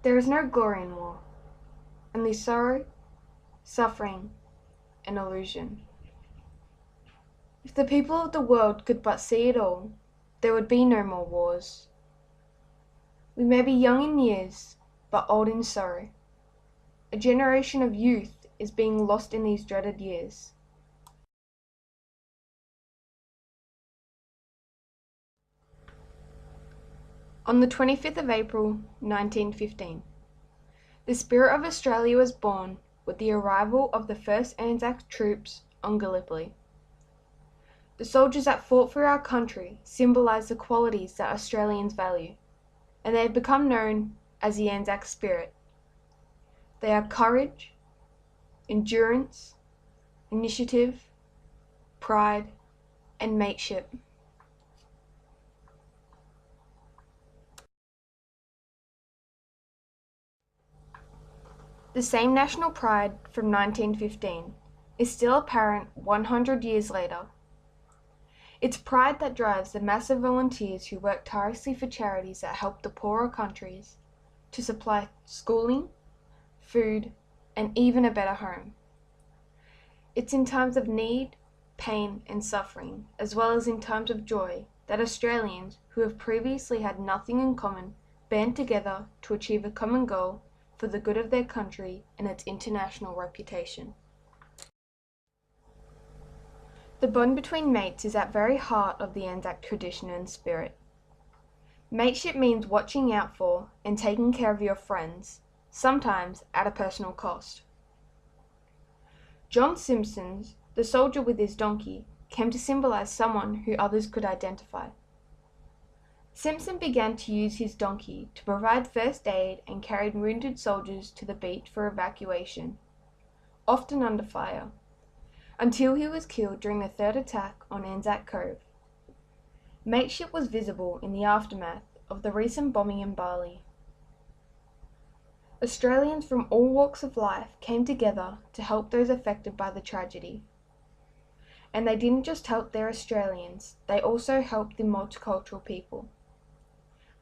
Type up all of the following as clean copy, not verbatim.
There is no glory in war, only sorrow, suffering, and illusion. If the people of the world could but see it all, there would be no more wars. We may be young in years, but old in sorrow. A generation of youth is being lost in these dreaded years. On the 25th of April, 1915, the spirit of Australia was born with the arrival of the first Anzac troops on Gallipoli. The soldiers that fought for our country symbolise the qualities that Australians value, and they have become known as the Anzac spirit. They are courage, endurance, initiative, pride, and mateship. The same national pride from 1915 is still apparent 100 years later. It's pride that drives the massive volunteers who work tirelessly for charities that help the poorer countries to supply schooling, food, and even a better home. It's in times of need, pain, and suffering, as well as in times of joy, that Australians who have previously had nothing in common band together to achieve a common goal for the good of their country and its international reputation. The bond between mates is at the very heart of the Anzac tradition and spirit. Mateship means watching out for and taking care of your friends, sometimes at a personal cost. John Simpson, the soldier with his donkey, came to symbolize someone who others could identify. Simpson began to use his donkey to provide first aid and carried wounded soldiers to the beach for evacuation, often under fire, until he was killed during the third attack on Anzac Cove. Mateship was visible in the aftermath of the recent bombing in Bali. Australians from all walks of life came together to help those affected by the tragedy. And they didn't just help their Australians, they also helped the multicultural people.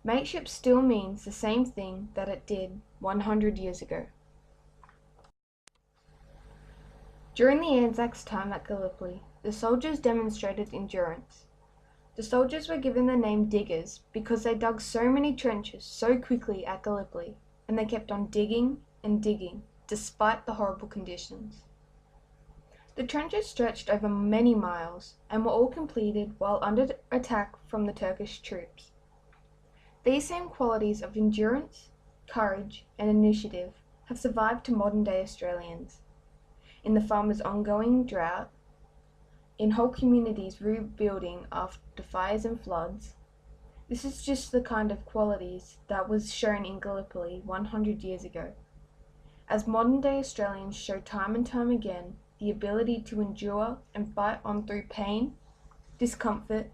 Mateship still means the same thing that it did 100 years ago. During the Anzacs' time at Gallipoli, the soldiers demonstrated endurance. The soldiers were given the name diggers because they dug so many trenches so quickly at Gallipoli, and they kept on digging and digging, despite the horrible conditions. The trenches stretched over many miles and were all completed while under attack from the Turkish troops. These same qualities of endurance, courage, and initiative have survived to modern-day Australians. In the farmers' ongoing drought, in whole communities rebuilding after fires and floods. This is just the kind of qualities that was shown in Gallipoli 100 years ago. As modern-day Australians show time and time again the ability to endure and fight on through pain, discomfort,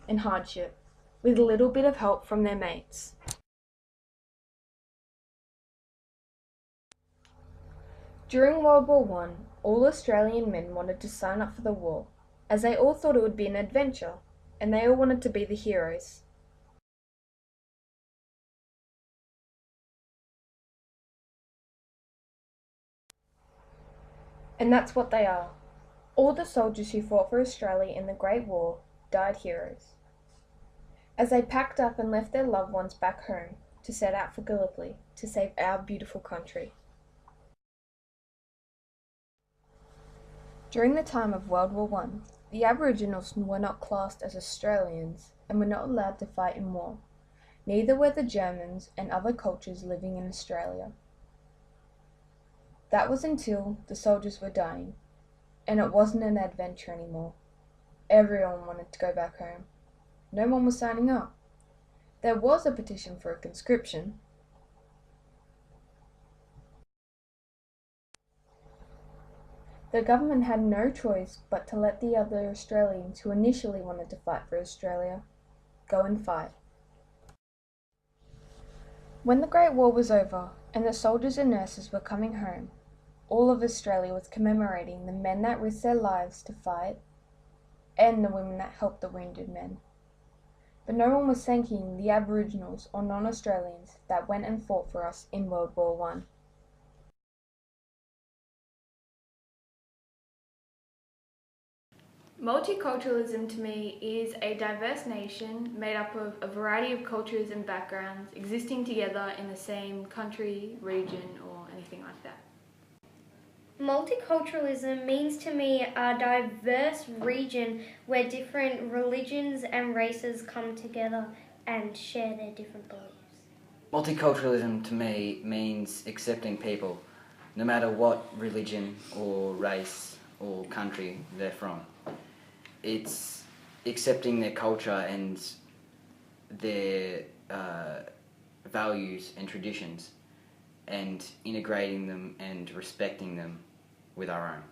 and hardship, with a little bit of help from their mates. During World War I, all Australian men wanted to sign up for the war, as they all thought it would be an adventure, and they all wanted to be the heroes. And that's what they are. All the soldiers who fought for Australia in the Great War died heroes. As they packed up and left their loved ones back home to set out for Gallipoli to save our beautiful country. During the time of World War I, the Aboriginals were not classed as Australians and were not allowed to fight in war. Neither were the Germans and other cultures living in Australia. That was until the soldiers were dying, and it wasn't an adventure anymore. Everyone wanted to go back home. No one was signing up. There was a petition for a conscription. The government had no choice but to let the other Australians who initially wanted to fight for Australia go and fight. When the Great War was over and the soldiers and nurses were coming home, all of Australia was commemorating the men that risked their lives to fight and the women that helped the wounded men. but no one was thanking the Aboriginals or non-Australians that went and fought for us in World War One. Multiculturalism to me is a diverse nation made up of a variety of cultures and backgrounds existing together in the same country, region, or anything like that. Multiculturalism means to me a diverse region where different religions and races come together and share their different beliefs. Multiculturalism to me means accepting people, no matter what religion or race or country they're from. It's accepting their culture and their values and traditions and integrating them and respecting them with our own.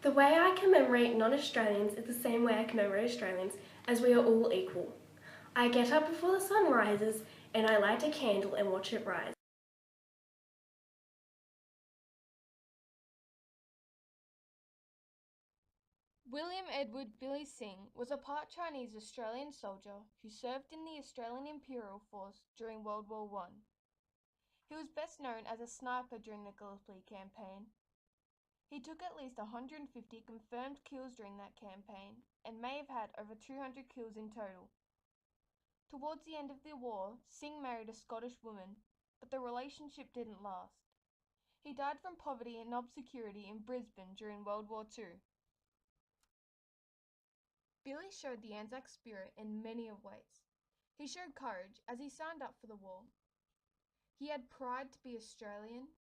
The way I commemorate non-Australians is the same way I commemorate Australians, as we are all equal. I get up before the sun rises and I light a candle and watch it rise. William Edward Billy Singh was a part Chinese Australian soldier who served in the Australian Imperial Force during World War I. He was best known as a sniper during the Gallipoli campaign. He took at least 150 confirmed kills during that campaign and may have had over 200 kills in total. Towards the end of the war, Singh married a Scottish woman, but the relationship didn't last. He died from poverty and obscurity in Brisbane during World War II. Billy showed the Anzac spirit in many of ways. He showed courage as he signed up for the war. He had pride to be Australian,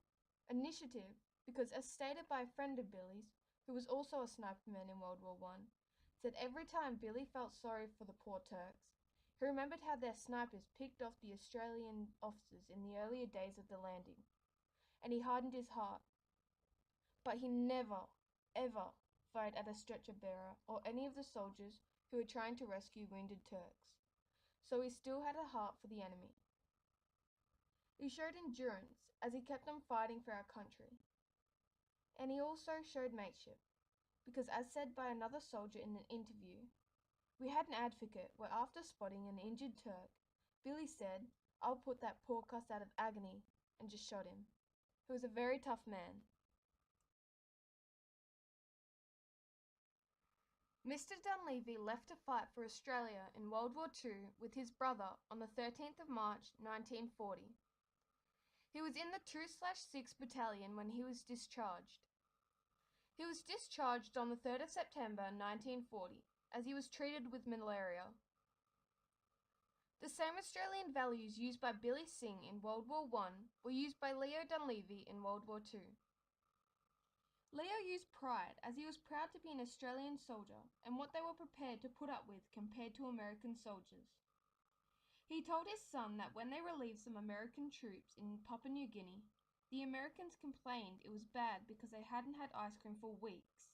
initiative because, as stated by a friend of Billy's, who was also a sniperman in World War I, said every time Billy felt sorry for the poor Turks, he remembered how their snipers picked off the Australian officers in the earlier days of the landing, and he hardened his heart. But he never, ever fired at a stretcher bearer or any of the soldiers who were trying to rescue wounded Turks, so he still had a heart for the enemy. He showed endurance as he kept on fighting for our country. And he also showed mateship, because as said by another soldier in an interview, we had an advocate where after spotting an injured Turk, Billy said, "I'll put that poor cuss out of agony," and just shot him. He was a very tough man. Mr. Dunleavy left to fight for Australia in World War II with his brother on the 13th of March 1940. He was in the 2/6 Battalion when he was discharged. He was discharged on the 3rd of September 1940 as he was treated with malaria. The same Australian values used by Billy Singh in World War I were used by Leo Dunleavy in World War II. Leo used pride as he was proud to be an Australian soldier and what they were prepared to put up with compared to American soldiers. He told his son that when they relieved some American troops in Papua New Guinea, the Americans complained it was bad because they hadn't had ice cream for weeks.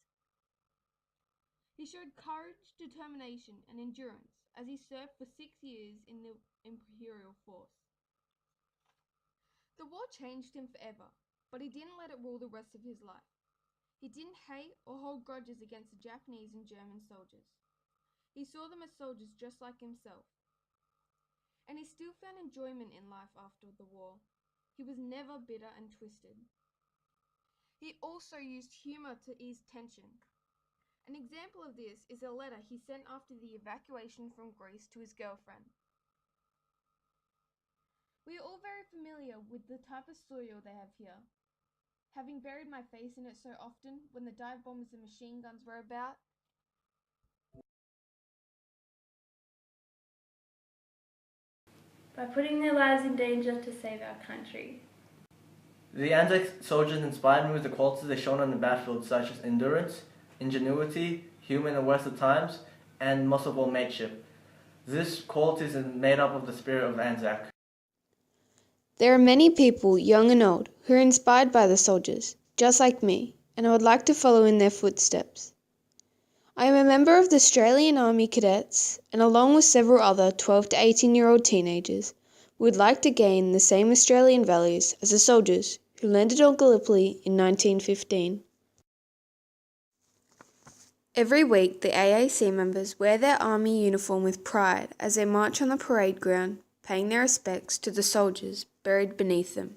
He showed courage, determination, and endurance as he served for 6 years in the Imperial Force. The war changed him forever, but he didn't let it rule the rest of his life. He didn't hate or hold grudges against the Japanese and German soldiers. He saw them as soldiers just like himself. And he still found enjoyment in life after the war. He was never bitter and twisted. He also used humor to ease tension. An example of this is a letter he sent after the evacuation from Greece to his girlfriend. We are all very familiar with the type of soil they have here. Having buried my face in it so often when the dive bombers and machine guns were about. By putting their lives in danger to save our country. The Anzac soldiers inspired me with the qualities they shown on the battlefield, such as endurance, ingenuity, humor in the worst of times, and most of all, mateship. These qualities are made up of the spirit of Anzac. There are many people, young and old, who are inspired by the soldiers, just like me, and I would like to follow in their footsteps. I am a member of the Australian Army Cadets, and along with several other 12 to 18-year-old teenagers, would like to gain the same Australian values as the soldiers who landed on Gallipoli in 1915. Every week, the AAC members wear their army uniform with pride as they march on the parade ground, paying their respects to the soldiers buried beneath them.